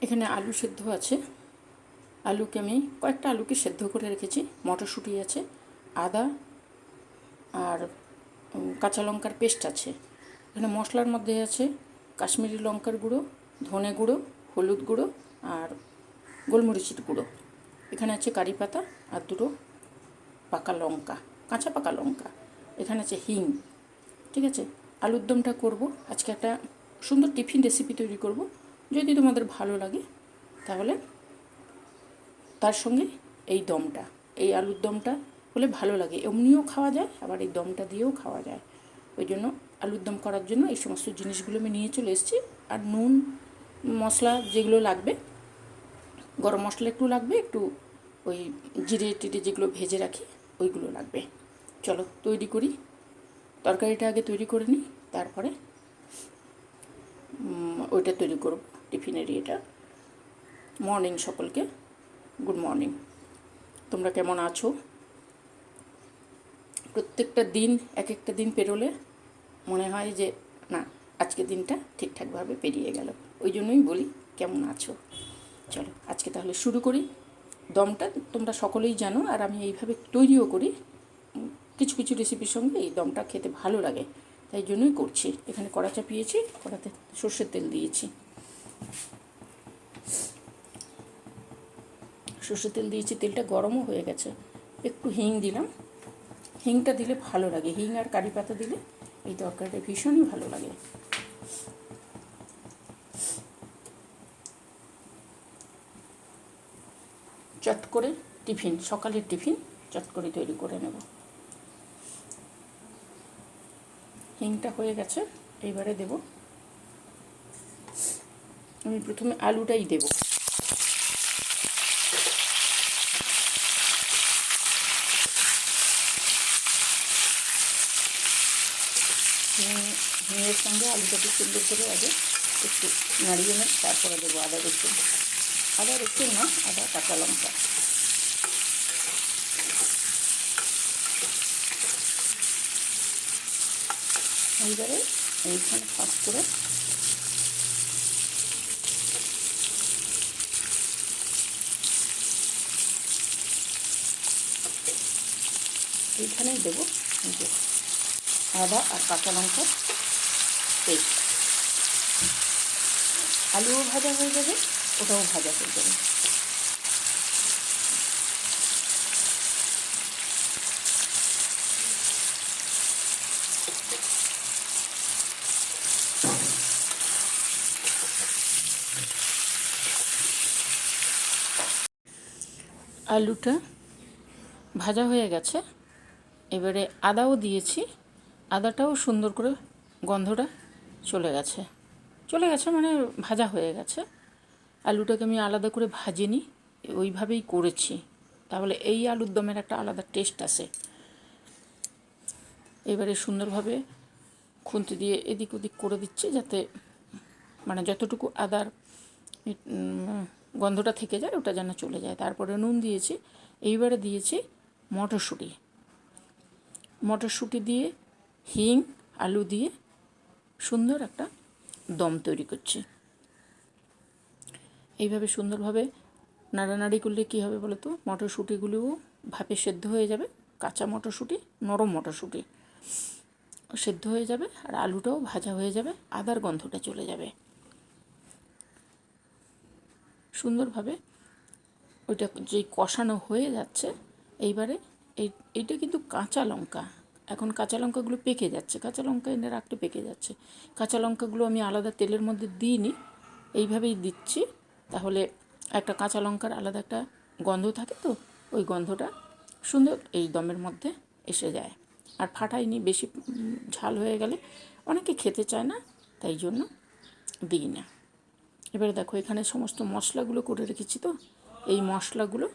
এখানে আলু সেদ্ধ আছে। আলুকে আমি কয়েকটা আলুকে সেদ্ধ করে রেখেছি। মটরশুঁটি আছে, আদা আর কাঁচা লঙ্কার পেস্ট আছে। এখানে মশলার মধ্যে আছে কাশ্মীরি লঙ্কার গুঁড়ো, ধনে গুঁড়ো, হলুদ গুঁড়ো আর গোলমরিচের গুঁড়ো। এখানে আছে কারি পাতা আর দুটো পাকা লঙ্কা, কাঁচা পাকা লঙ্কা। এখানে আছে হিং। ঠিক আছে, আলুর দমটা করব আজকে। একটা সুন্দর টিফিন রেসিপি তৈরি করব। যদি তোমাদের ভালো লাগে তাহলে তার সঙ্গে এই আলুর দমটা হলে ভালো লাগে। এমনিও খাওয়া যায়, আবার এই দমটা দিয়েও খাওয়া যায়। ওই জন্য আলুর দম করার জন্য এই সমস্ত জিনিসগুলো আমি নিয়ে চলে এসেছি। আর নুন মশলা যেগুলো লাগবে, গরম মশলা একটু লাগবে, একটু ওই জিরে টিরে যেগুলো ভেজে রাখি ওইগুলো লাগবে। চলো তৈরি করি। তরকারিটা আগে তৈরি করে নিই, তারপরে ওইটা তৈরি করব টিফিনের ইয়েটা। মর্নিং সকলকে, গুড মর্নিং। তোমরা কেমন আছো? প্রত্যেকটা দিন এক একটা দিন পেরোলে মনে হয় যে না, আজকে দিনটা ঠিকঠাকভাবে পেরিয়ে গেল। ওই জন্যই বলি কেমন আছো। চলো আজকে তাহলে শুরু করি। দমটা তোমরা সকলেই জানো, আর আমি এইভাবে তৈরিও করি। কিছু কিছু রেসিপির সঙ্গে এই দমটা খেতে ভালো লাগে, তাই জন্যই করছি। এখানে কড়া চাপিয়েছি, কড়াতে সর্ষের তেল দিয়েছি। সর্ষের তেল দিয়েছি, তেলটা গরমও হয়ে গেছে। একটু হিং দিলাম। হিংটা দিলে ভালো লাগে, হিং আর কারি পাতা দিলে এই তরকারিটা ভীষণই ভালো লাগে। চট করে টিফিন, সকালের টিফিন চট করে তৈরি করে নেব। হিংটা হয়ে গেছে, এইবারে দেব। আমি প্রথমে আলুটাই দেব। হিঙের সঙ্গে আলুটাকে সুন্দর করে আগে একটু নাড়িয়ে নেব, তারপরে দেবো আদা রসুন। আদা রসুন না, আদা কাঁচা লঙ্কা। এইবারে এইখানে ফাঁস করে এইখানেই দেবো যে আদা আর কাঁচা লঙ্কার পেস্ট। আলুও ভাজা হয়ে যাবে, ওটাও ভাজা হয়ে যাবে। আলুটা ভাজা হয়ে গেছে, এবারে আদাও দিয়েছি। আদাটাও সুন্দর করে গন্ধটা চলে গেছে মানে ভাজা হয়ে গেছে। আলুটাকে আমি আলাদা করে ভাজিনি, ওইভাবেই করেছি। তাহলে এই আলুর দমের একটা আলাদা টেস্ট আসে। এবারে সুন্দরভাবে খুন্তি দিয়ে এদিক ওদিক করে দিচ্ছি, যাতে মানে যতটুকু আদার গন্ধটা থেকে যায় ওটা যেন চলে যায়। তারপরে নুন দিয়েছি। এইবারে দিয়েছি মটরশুঁটি দিয়ে হিং আলু দিয়ে সুন্দর একটা দম তৈরি করছি। এইভাবে সুন্দরভাবে নাড়ানাড়ি করলে কী হবে বলো তো, মটরশুঁটিগুলোও ভাপে সেদ্ধ হয়ে যাবে। কাঁচা মটরশুঁটি, নরম মটরশুঁটি সেদ্ধ হয়ে যাবে, আর আলুটাও ভাজা হয়ে যাবে, আদার গন্ধটা চলে যাবে। সুন্দরভাবে ওইটা যেই কষানো হয়ে যাচ্ছে, এইবারে এইটা কিন্তু কাঁচা লঙ্কা, এখন কাঁচা লঙ্কাগুলো পেকে যাচ্ছে। কাঁচা লঙ্কা এনে রাখতে পেকে যাচ্ছে। কাঁচা লঙ্কাগুলো আমি আলাদা তেলের মধ্যে দিইনি, এইভাবেই দিচ্ছি। তাহলে একটা কাঁচা লঙ্কার আলাদা একটা গন্ধ থাকে, তো ওই গন্ধটা সুন্দর এই দমের মধ্যে এসে যায়। আর ফাটাইনি, বেশি ঝাল হয়ে গেলে অনেকে খেতে চায় না, তাই জন্য দিই না। এবারে দেখো এখানে সমস্ত মশলাগুলো করে রেখেছি, তো এই মশলাগুলো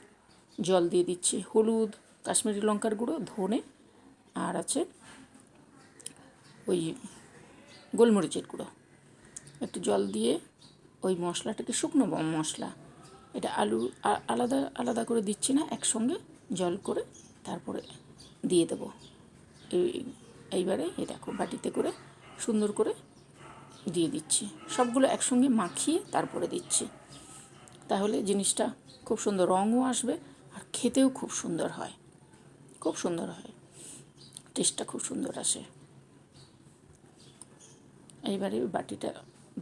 জল দিয়ে দিচ্ছি। হলুদ, কাশ্মীরি লঙ্কার গুঁড়ো, ধনে আর আছে ওই গোলমরিচের গুঁড়ো। একটু জল দিয়ে ওই মশলাটাকে, শুকনো মশলা, এটা আলু আলাদা আলাদা করে দিচ্ছি না, একসঙ্গে জল করে তারপরে দিয়ে দেবো। এইবারে এই দেখো বাটিতে করে সুন্দর করে দিয়ে দিচ্ছি। সবগুলো একসঙ্গে মাখিয়ে তারপরে দিচ্ছি। তাহলে জিনিসটা খুব সুন্দর রঙও আসবে আর খেতেও খুব সুন্দর হয়, খুব সুন্দর হয়, টেস্টটা খুব সুন্দর আসে। এইবারে বাটিটা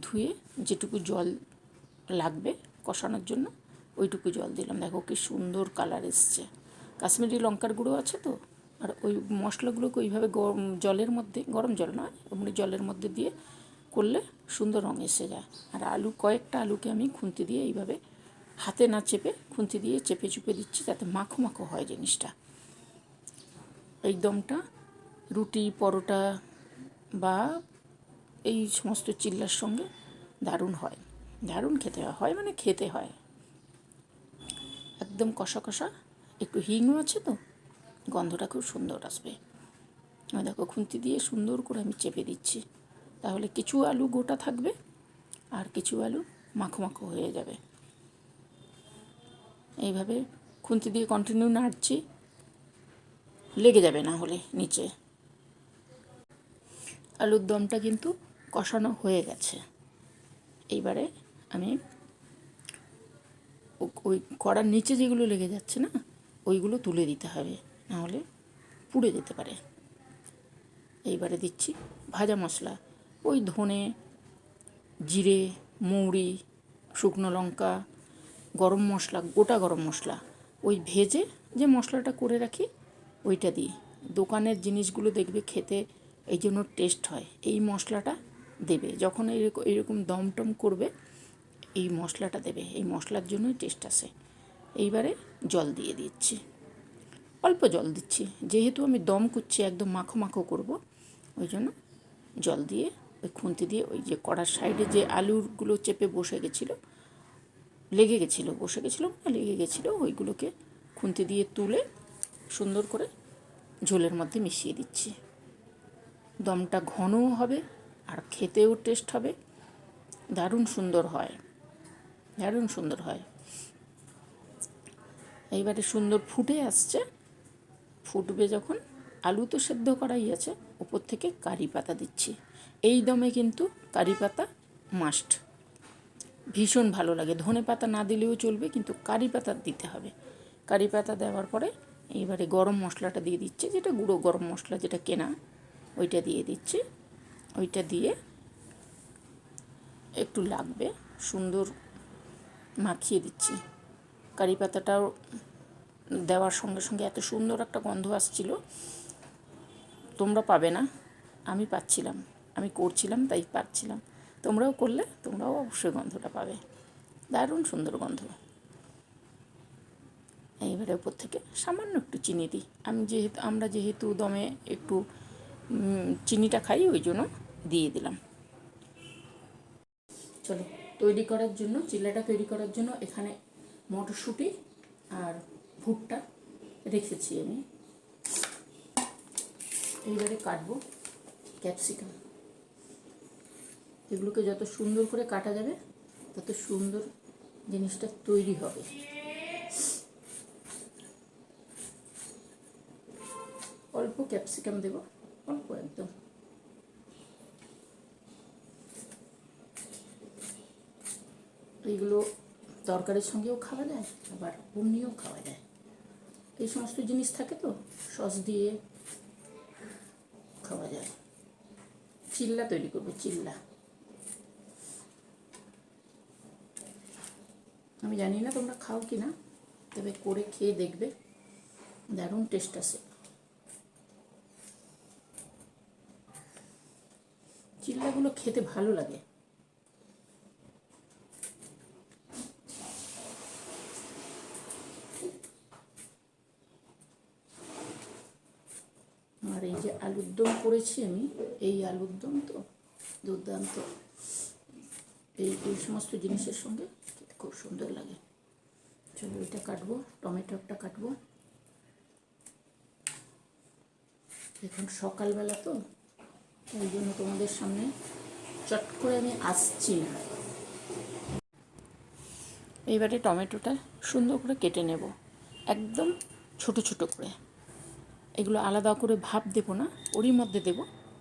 ধুয়ে যেটুকু জল লাগবে কষানোর জন্য ওইটুকু জল দিলাম। দেখো কি সুন্দর কালার এসছে। কাশ্মীরি লঙ্কার গুঁড়ো আছে তো, আর ওই মশলাগুলোকে ওইভাবে জলের মধ্যে, গরম জল নয় এমনি জলের মধ্যে দিয়ে করলে সুন্দর রঙ এসে যায়। আর আলু, কয়েকটা আলুকে আমি খুন্তি দিয়ে এইভাবে হাতে না চেপে খুন্তি দিয়ে চেপে চুপে দিচ্ছি যাতে মাখো মাখো হয় জিনিসটা। এই দমটা রুটি, পরোটা বা এই সমস্ত চিল্লার সঙ্গে দারুণ হয়, দারুণ খেতে হয়, মানে খেতে হয় একদম কষা কষা। একটু হিংও আছে তো, গন্ধটা খুব সুন্দর আসবে। দেখো খুন্তি দিয়ে সুন্দর করে আমি চেপে দিচ্ছি, তাহলে কিছু আলু গোটা থাকবে আর কিছু আলু মাখো মাখো হয়ে যাবে। এইভাবে খুন্তি দিয়ে কন্টিনিউ নাড়ছি, লেগে যাবে না হলে নিচে। আলুর দমটা কিন্তু কষানো হয়ে গেছে। এইবারে আমি ওই কড়ার নিচে যেগুলো লেগে যাচ্ছে না ওইগুলো তুলে দিতে হবে, নাহলে পুড়ে যেতে পারে। এইবারে দিচ্ছি ভাজা মশলা, ওই ধনে, জিরে, মৌরি, শুকনো লঙ্কা, গরম মশলা, গোটা গরম মশলা, ওই ভেজে যে মশলাটা করে রাখি ওইটা দিই। দোকানের জিনিসগুলো দেখবে খেতে এই জন্য টেস্ট হয়, এই মশলাটা দেবে যখন এইরকম দম টম করবে, এই মশলাটা দেবে, এই মশলার জন্যই টেস্ট আসে। এইবারে জল দিয়ে দিচ্ছি, অল্প জল দিচ্ছি, যেহেতু আমি দম করছি একদম মাখো মাখো করবো, ওই জন্য জল দিয়ে ওই খুন্তি দিয়ে ওই যে কড়ার সাইডে যে আলুগুলো চেপে বসে গেছিলো, লেগে গেছিলো, বসে গেছিলো না লেগে গেছিলো, ওইগুলোকে খুন্তি দিয়ে তুলে সুন্দর করে ঝোলের মধ্যে মিশিয়ে দিচ্ছি। দমটা ঘনও হবে আর খেতেও টেস্ট হবে, দারুণ সুন্দর হয়, দারুণ সুন্দর হয়। এইবারে সুন্দর ফুটে আসছে, ফুটবে যখন, আলু তো সেদ্ধ করাই আছে, উপর থেকে কারি পাতা দিচ্ছি। এই দমে কিন্তু কারি পাতা মাস্ট, ভীষণ ভালো লাগে। ধনে পাতা না দিলেও চলবে, কিন্তু কারি পাতা দিতে হবে। কারি পাতা দেওয়ার পরে এইবারে গরম মশলাটা দিয়ে দিচ্ছি, যেটা গুঁড়ো গরম মশলা যেটা কেনা, ওইটা দিয়ে দিচ্ছি। ওইটা দিয়ে একটু লাগবে, সুন্দর মাখিয়ে দিচ্ছি। কারি পাতাটাও দেওয়ার সঙ্গে সঙ্গে এত সুন্দর একটা গন্ধ আসছিল, তোমরা পাবে না, আমি পাচ্ছিলাম, আমি করছিলাম তাই পাচ্ছিলাম। তোমরাও করলে তোমরাও অবশ্যই গন্ধটা পাবে, দারুণ সুন্দর গন্ধ। এইবারে উপর থেকে সামান্য একটু চিনি দিই, আমরা যেহেতু দমে একটু চিনিটা খাই, ওই জন্য দিয়ে দিলাম। চলো তৈরি করার জন্য, চিল্লাটা তৈরি করার জন্য এখানে মটরশুঁটি আর ভুট্টা রেখেছি আমি। এইবারে কাটবো ক্যাপসিকাম। এগুলোকে যত সুন্দর করে কাটা যাবে তত সুন্দর জিনিসটা তৈরি হবে। অল্প ক্যাপসিকাম দেব, অল্প একদম। এইগুলো তরকারির সঙ্গেও খাওয়া যায়, আবার এমনিও খাওয়া যায়। এই সমস্ত জিনিস থাকে তো, সস দিয়ে খাওয়া যায়। চিল্লা তৈরি করবো, চিল্লা। আমি জানি না তোমরা খাও কি না, তবে করে খেয়ে দেখবে, দারুণ টেস্ট আসে। চিল্লাগুলো খেতে ভালো লাগে। আর এই যে আলুর দম করেছি আমি, এই আলুর দম তো দুর্দান্ত, এই সমস্ত জিনিসের সঙ্গে খেতে খুব সুন্দর লাগে। চলো এটা কাটবো, টমেটো একটা কাটবো। এখন সকালবেলা তো, ওই জন্য তোমাদের সামনে চট করে আমি আসছি না। এইবারে টমেটোটা সুন্দর করে কেটে নেব, একদম ছোট ছোট করে। এগুলো আলাদা করে ভাপ দেবো না, ওরই মধ্যে দেব,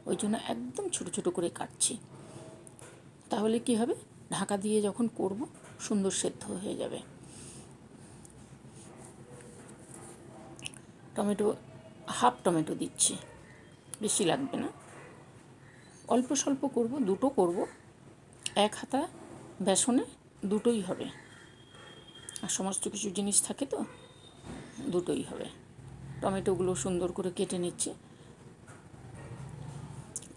ওই জন্য একদম ছোট ছোট করে কাটছি। তাহলে কি হবে, ঢাকা দিয়ে যখন করব সুন্দর সেদ্ধ হয়ে যাবে। টমেটো হাফ টমেটো দিচ্ছি, বেশি লাগবে না, অল্প স্বল্প করব, দুটো করব, এক হাতা বেসনে দুটোই হবে, আর সমস্ত কিছু জিনিস থাকে তো দুটোই হবে। টমেটোগুলো সুন্দর করে কেটে নিচ্ছি,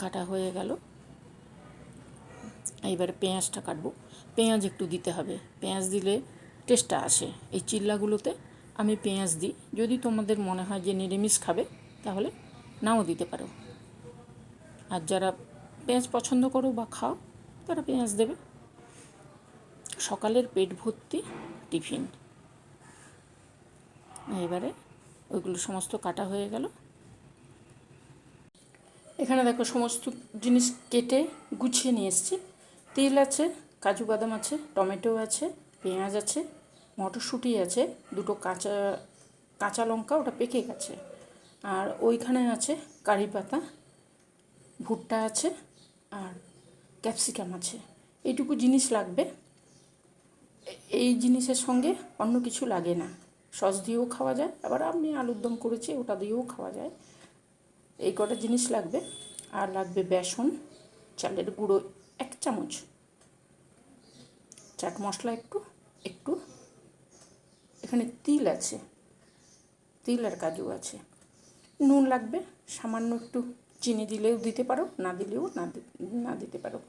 কাটা হয়ে গেল। এইবারে পেঁয়াজটা কাটবো। পেঁয়াজ একটু দিতে হবে, পেঁয়াজ দিলে টেস্টটা আসে। এই চিল্লাগুলোতে আমি পেঁয়াজ দিই, যদি তোমাদের মনে হয় যে নিরামিষ খাবে তাহলে নাও দিতে পারো, আর যারা পেঁয়াজ পছন্দ করো বা খাও তারা পেঁয়াজ দেবে। সকালের পেট ভর্তি টিফিন। এবারে ওইগুলো সমস্ত কাটা হয়ে গেল। এখানে দেখো সমস্ত জিনিস কেটে গুছিয়ে নিয়ে এসেছি। তেল আছে, কাজু বাদাম আছে, টমেটো আছে, পেঁয়াজ আছে, মটরশুঁটি আছে, দুটো কাঁচা লঙ্কা, ওটা পেকে গেছে, আর ওইখানে আছে কারি পাতা, ভুট্টা আছে, আর ক্যাপসিকাম আছে। এইটুকু জিনিস লাগবে। এই জিনিসের সঙ্গে অন্য কিছু লাগে না, সস দিয়েও খাওয়া যায়, আবার আমি আলুর দম করেছি ওটা দিয়েও খাওয়া যায়। এই কটা জিনিস লাগবে। আর লাগবে বেসন, চালের গুঁড়ো 1 চামচ, চাট মশলা একটু একটু, এখানে তিল আছে, তিল আর কাজু আছে, নুন লাগবে সামান্য একটু, চিনি দিলেও দিতে পারো, না দিলেও না দিতে পারো।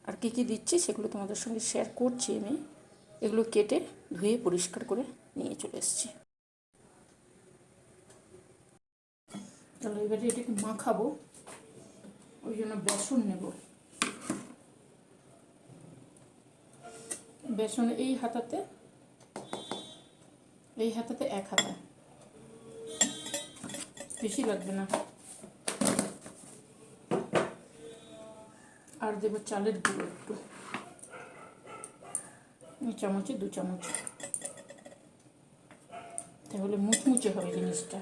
আর কী কী দিচ্ছি সেগুলো তোমাদের সঙ্গে শেয়ার করছি আমি। এগুলো কেটে ধুয়ে পরিষ্কার করে নিয়ে চলে এসেছি। তাহলে এবারে এটাকে মাখাবো, ওই জন্য বেসন নেব। বেসন এই হাতাতে 1 হাতা, বেশি লাগবে না। আর দেবো চালের গুঁড়ো একটু, 2 চামচে 2 চামচ, তাহলে মুচমুচে হবে জিনিসটা।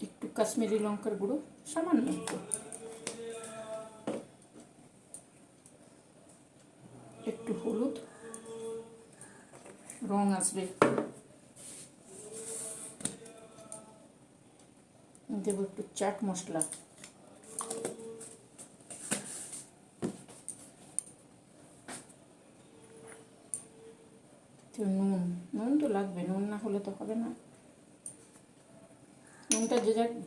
একটু কাশ্মীরি লঙ্কার গুঁড়ো সামান্য একটু হলুদ, রং আসবে। দেবো একটু চাট মশলা, নুন তো লাগবে, নুন না হলে তো হবে না। নুনটা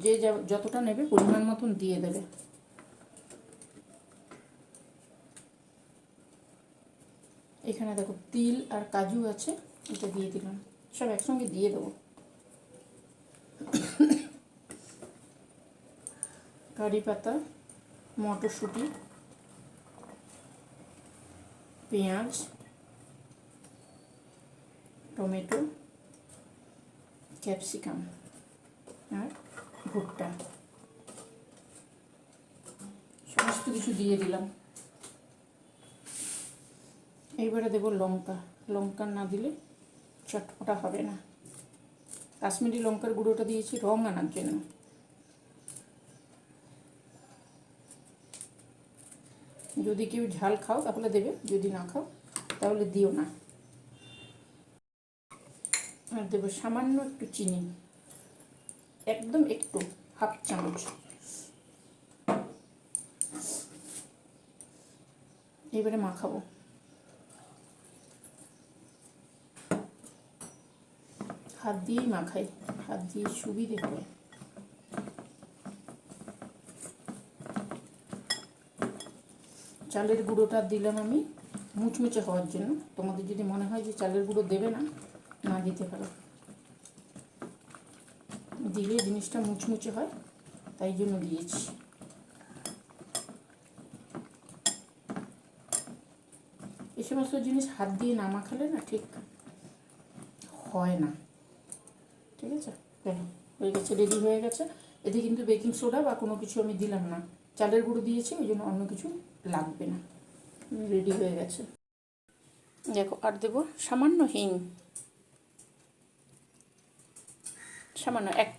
যে যতটা নেবে পরিমাণ মতন দিয়ে দেবে। এখানে দেখো তিল আর কাজু আছে, এটা দিয়ে দিলাম, সব একসঙ্গে দিয়ে দেবো। কারি পাতা, মটরশুঁটি, পেঁয়াজ, টমেটো, ক্যাপসিকাম আর ভুট্টা, সমস্ত কিছু দিয়ে দিলাম। এইবারে দেবো লঙ্কা, লঙ্কা না দিলে চটপটা হবে না। কাশ্মীরি লঙ্কার গুঁড়োটা দিয়েছি রং আনার জন্য। যদি কেউ ঝাল খাও তাহলে দেবে, যদি না খাও তাহলে দিও না। আর দেবো সামান্য একটু চিনি, একদম একটু, 1/2 চামচ। এবারে মাখাবো। হাত দিয়েই মাখাই, হাত দিয়ে সুবিধে হয়। চালের গুঁড়োটা দিলাম আমি মুচমুচে হওয়ার জন্য। তোমাদের যদি মনে হয় যে চালের গুঁড়ো দেবে না, না দিতে পারো, দিলে জিনিসটা মুচমুচে হয়, তাই জন্য দিয়েছি। এই সমস্ত জিনিস হাত দিয়ে না মাখালে না ঠিক হয় না। ঠিক আছে, দেখো হয়ে গেছে, রেডি হয়ে গেছে। এতে কিন্তু বেকিং সোডা বা কোনো কিছু আমি দিলাম না, চালের গুঁড়ো দিয়েছি, ওই জন্য অন্য কিছু লাগবে না। রেডি হয়ে গেছে। দেখো আর দেবো সামান্য হিং, সামান্য এক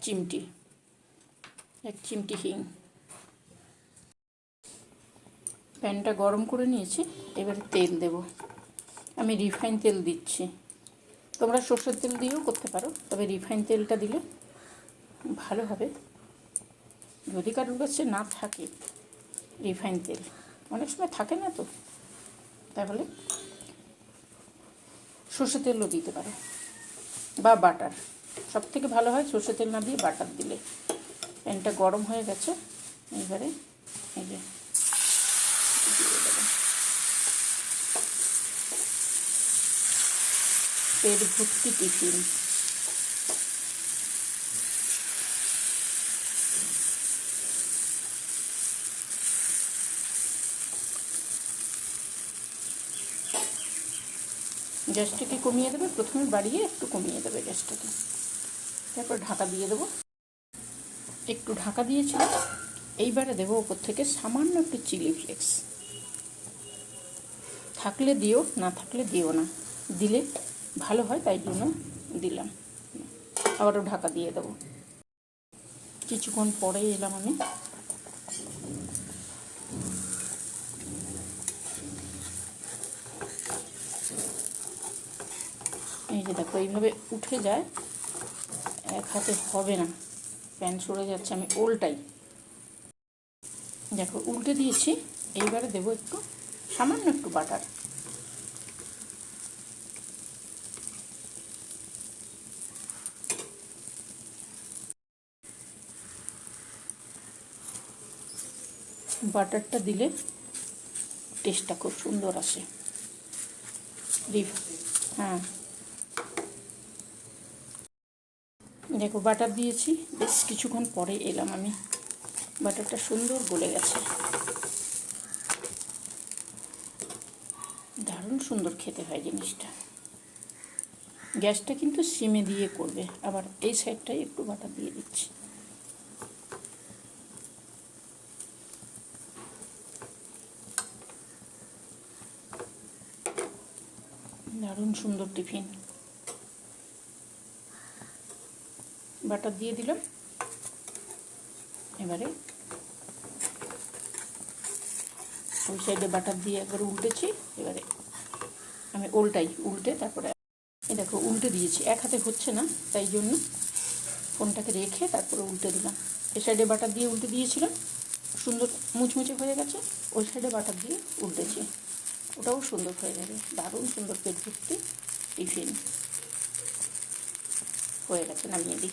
চিমটি হিং। প্যানটা গরম করে নিয়েছি, এবারে তেল দেব। আমি রিফাইন তেল দিচ্ছি, তোমরা সর্ষের তেল দিয়েও করতে পারো, তবে রিফাইন তেলটা দিলে ভালো হবে। যদি কারোর কাছে না থাকে রিফাইন তেল, অনেক সময় থাকে না তো, তাহলে সর্ষের তেলও দিতে পারো বা বাটার। সব থেকে ভালো হয় সর্ষের তেল না দিয়ে বাটার দিলে। প্যানটা গরম হয়ে গেছে, এবারে এই যে দিয়ে দেবো পেট ভর্তি টিফিন। গ্যাসটাকে কমিয়ে দেবে, প্রথমে বাড়িয়ে একটু কমিয়ে দেবে গ্যাসটাকে, তারপর ঢাকা দিয়ে দেবো। একটু ঢাকা দিয়েছিলাম, এইবারে দেবো ওপর থেকে সামান্য একটু চিলি ফ্লেক্স। থাকলে দিও, না থাকলে দিও না, দিলে ভালো হয় তাই জন্য দিলাম। আবারও ঢাকা দিয়ে দেবো। কিছুক্ষণ পরেই এলাম আমি, এই যে দেখো এইভাবে উঠে যায়, এক হাতে হবে না, প্যান সরে যাচ্ছে, আমি ওল্টাই। দেখো উল্টে দিয়েছি, এইবারে দেবো একটু সামান্য একটু বাটার। বাটারটা দিলে টেস্টটা খুব সুন্দর আসে। হ্যাঁ দেখো বাটার দিয়েছি, বেশ কিছুক্ষণ পরে এলাম আমি, বাটারটা সুন্দর গলে গেছে, দারুণ সুন্দর খেতে হয় জিনিসটা। গ্যাসটা কিন্তু সিমে দিয়ে করবে। আবার এই সাইডটায় একটু বাটার দিয়ে দিচ্ছি। দারুণ সুন্দর টিফিন। বাটার দিয়ে দিলাম, এবারে ওই সাইডে বাটার দিয়ে একবার উল্টেছি, এবারে আমি উল্টে তারপরে এই দেখো উল্টে দিয়েছি, এক হাতে হচ্ছে না তাই জন্য ফোনটাকে রেখে তারপরে উল্টে দিলাম। এ সাইডে বাটার দিয়ে উল্টে দিয়েছিলাম, সুন্দর মুচমুচে হয়ে গেছে, ওই সাইডে বাটার দিয়ে উল্টেছি, ওটাও সুন্দর হয়ে যাবে। দারুণ সুন্দর পেট ভর্তি টিফিন হয়ে গেছে, নামিয়ে দিই।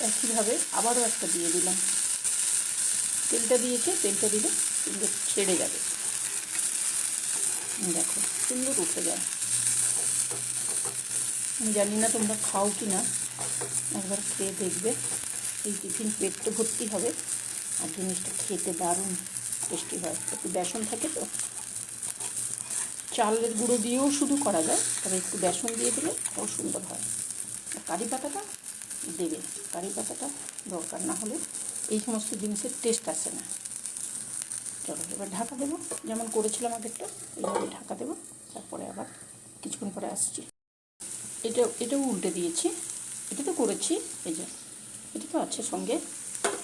একইভাবে আবারও একটা দিয়ে দিলাম, তেলটা দিয়েছে, তেলটা দিলে সুন্দর ছেড়ে যাবে, দেখো সুন্দর উঠে যায়। আমি জানি না তোমরা খাও কি না, একবার খেয়ে দেখবে। এই টিফিন পেটটা ভর্তি হবে, আর জিনিসটা খেতে দারুণ টেস্টি হয়। একটু বেসন থাকে তো, চালের গুঁড়ো দিয়েও শুধু করা যায়, তবে একটু বেসন দিয়ে দিলে তাও সুন্দর হয়। কারি পাতাটা দেবে, কারি পাতাটা দরকার, না হলে এই সমস্ত জিনিসের টেস্ট আসে না। চলো এবার ঢাকা দেবো, যেমন করেছিলাম আগেরটা এইভাবে ঢাকা দেবো, তারপরে আবার কিছুক্ষণ পরে আসছি। এটাও উল্টে দিয়েছি, এটা তো করেছি, এই যে এটা তো আছে সঙ্গে,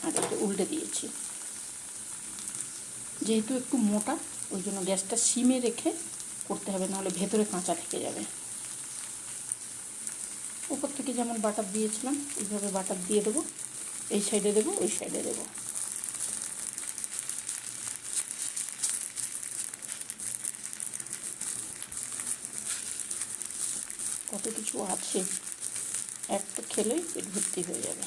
আর এটা উল্টে দিয়েছি। যেহেতু একটু মোটা, ওই জন্য গ্যাসটা সিমে রেখে করতে হবে, নাহলে ভেতরে কাঁচা থেকে যাবে। উপর থেকে যেমন বাটার দিয়েছিলাম এইভাবে বাটার দিয়ে দেবো, এই সাইডে দেবো, ওই সাইডে দেবো। কত কিছু আছে, একটা খেলেই পেট ভর্তি হয়ে যাবে।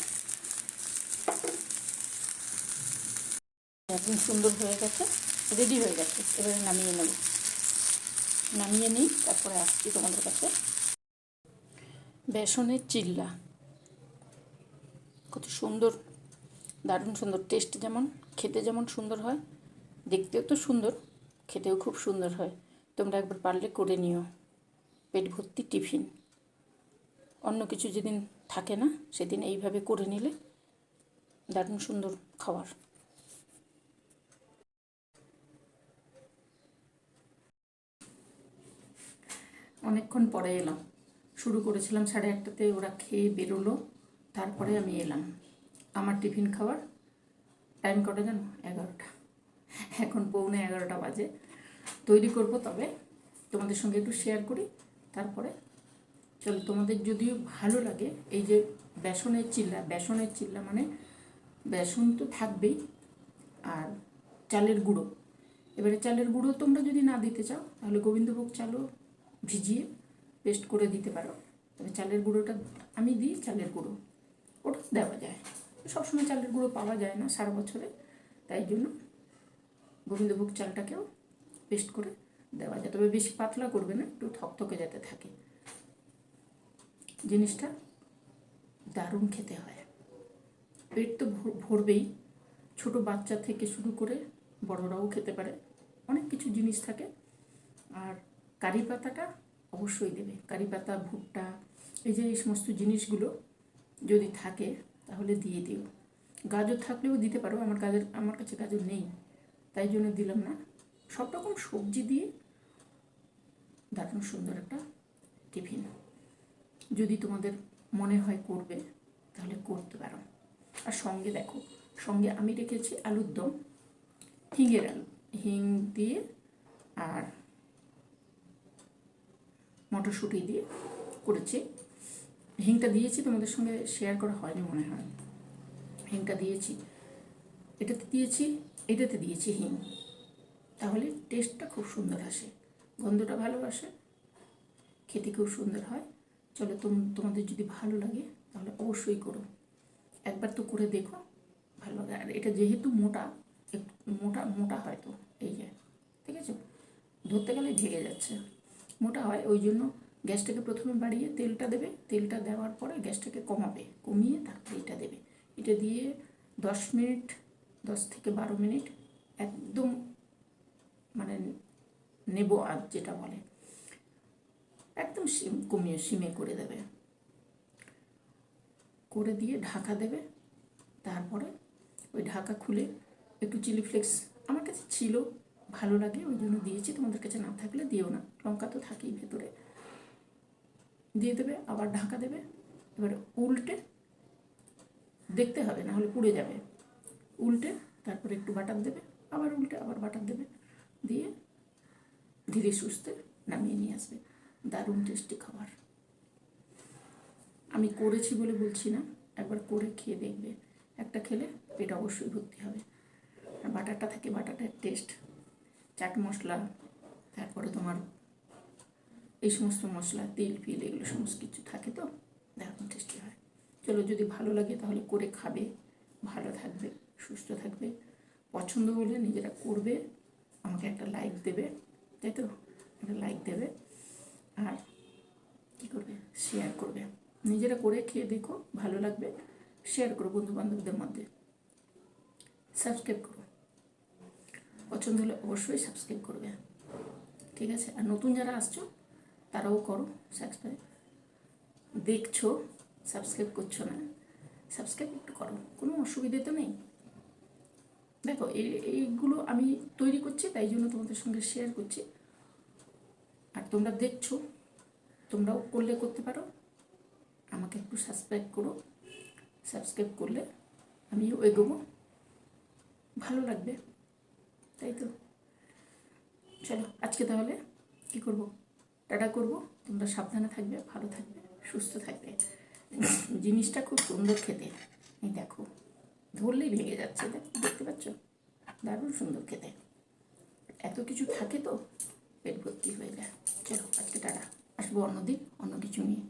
একদম সুন্দর হয়ে গেছে, রেডি হয়ে গেছে। এবারে নামিয়ে নেব, নামিয়ে নিই, তারপরে আসছি তোমাদের কাছে। বেসনের চিল্লা কত সুন্দর, দারুণ সুন্দর টেস্ট, যেমন খেতে যেমন সুন্দর হয়, দেখতেও তো সুন্দর, খেতেও খুব সুন্দর হয়। তোমরা একবার পারলে করে নিও। পেট ভর্তি টিফিন, অন্য কিছু যেদিন থাকে না সেদিন এইভাবে করে নিলে দারুণ সুন্দর খাবার। অনেকক্ষণ পরে এলাম, শুরু করেছিলাম 1:30টাতে, ওরা খেয়ে বেরোলো, তারপরে আমি এলাম আমার টিফিন খাওয়ার টাইম কটা জানো? 11টা। এখন 11:45 বাজে। তৈরি করব, তবে তোমাদের সঙ্গে একটু শেয়ার করি। তারপরে চলো, তোমাদের যদিও ভালো লাগে এই যে বেসনের চিল্লা মানে বেসন তো থাকবেই, আর চালের গুঁড়ো। এবারে চালের গুঁড়ো তোমরা যদি না দিতে চাও তাহলে গোবিন্দভোগ চালও ভিজিয়ে পেস্ট করে দিতে পারো। তবে চালের গুঁড়োটা আমি দিই, চালের গুঁড়ো ওটা দেওয়া যায়। সবসময় চালের গুঁড়ো পাওয়া যায় না সারা বছরে, তাই জন্য গোবিন্দভোগ চালটাকেও পেস্ট করে দেওয়া যায়। তবে বেশি পাতলা করবে না, একটু থকথকে যাতে থাকে। জিনিসটা দারুণ খেতে হয়, পেট তো ভরবেই। ছোট বাচ্চা থেকে শুরু করে বড়রাও খেতে পারে, অনেক কিছু জিনিস থাকে। আর কারি পাতাটা অবশ্যই দেবে, কারি পাতা, ভুট্টা, এই যে এই সমস্ত জিনিসগুলো যদি থাকে তাহলে দিয়ে দিও। গাজর থাকলেও দিতে পারো, আমার কাছে গাজর নেই, তাই জন্য দিলাম না। সব রকম সবজি দিয়ে দারুণ সুন্দর একটা টিফিন যদি তোমাদের মনে হয় করবে তাহলে করতে পারো। আর সঙ্গে দেখো, সঙ্গে আমি রেখেছি আলুর দম, হিঙের আলু, হিং দিয়ে আর মটরশুঁটি দিয়ে করেছি। হিংটা দিয়েছি, তোমাদের সঙ্গে শেয়ার করা হয়নি মনে হয়। হিংটা দিয়েছি, এটাতে দিয়েছি হিং, তাহলে টেস্টটা খুব সুন্দর আসে, গন্ধটা ভালো আসে, খেতে খুব সুন্দর হয়। চলো, তোমাদের যদি ভালো লাগে তাহলে অবশ্যই করো, একবার তো করে দেখো, ভালো লাগে। আর এটা যেহেতু মোটা, একটু মোটা মোটা হয়, তো এই যে ঠিক আছে, ধরতে গেলে ঢেকে যাচ্ছে, মোটা হয়। ওই জন্য গ্যাসটাকে প্রথমে বাড়িয়ে তেলটা দেবে, তেলটা দেওয়ার পরে গ্যাসটাকে কমিয়ে তারপরে এটা দেবে। এটা দিয়ে 10 মিনিট, 10 থেকে 12 মিনিট একদম মানে নেবো আঁচ যেটা বলে, একদম সিমে করে দেবে, করে দিয়ে ঢাকা দেবে। তারপরে ওই ঢাকা খুলে একটু চিলি ফ্লেক্স আমার কাছে ছিল, ভালো লাগে ওই জন্য দিয়েছি, তোমাদের কাছে না থাকলে দিও না, লঙ্কা তো থাকেই ভেতরে, দিয়ে দেবে, আবার ঢাকা দেবে। এবারে উল্টে দেখতে হবে, না হলে পুড়ে যাবে। উল্টে তারপরে একটু বাটার দেবে, আবার উল্টে আবার বাটার দেবে, দিয়ে ধীরে সুস্থে নামিয়ে নিয়ে আসবে। দারুণ টেস্টি খাবার, আমি করেছি বলে বলছি না, একবার করে খেয়ে দেখবে, একটা খেলে পেট অবশ্যই ভর্তি হবে। আর বাটারটা থাকে, বাটারটার টেস্ট, চাট মশলা, তারপরে তোমার এই সমস্ত মশলা, তেল ফিল, এগুলো সমস্ত কিছু থাকে, তো দারুণ টেস্টি হয়। চলো, যদি ভালো লাগে তাহলে করে খাবে, ভালো থাকবে, সুস্থ থাকবে। পছন্দ হলে নিজেরা করবে, আমাকে একটা লাইক দেবে, তাই তো, একটা লাইক দেবে, আর কী করবে, শেয়ার করবে। নিজেরা করে খেয়ে দেখো, ভালো লাগবে, শেয়ার করো বন্ধুবান্ধবদের মধ্যে, সাবস্ক্রাইব করো, পছন্দ হলে অবশ্যই সাবস্ক্রাইব করবে, ঠিক আছে। আর নতুন যারা আসছো তারাও করো সাবস্ক্রাইব, দেখছো সাবস্ক্রাইব করছো না, সাবস্ক্রাইব একটু করো, কোনো অসুবিধে তো নেই। দেখো, এইগুলো আমি তৈরি করছি, তাই জন্য তোমাদের সঙ্গে শেয়ার করছি। আর তোমরা দেখছো, তোমরাও করলে করতে পারো, আমাকে একটু সাবস্ক্রাইব করো, সাবস্ক্রাইব করলে আমিও এগোবো, ভালো লাগবে, তাই তো। চলো, আজকে তাহলে কী করবো, টাটা করবো। তোমরা সাবধানে থাকবে, ভালো থাকবে, সুস্থ থাকবে। জিনিসটা খুব সুন্দর খেতে, এই দেখো, ধরলেই ভেঙে যাচ্ছে, দেখতে পাচ্ছ, দারুণ সুন্দর খেতে, এত কিছু থাকে তো পেট ভর্তি হয়ে যায়। চলো, আজকে টাটা, আসবো অন্যদিন অন্য কিছু নিয়ে।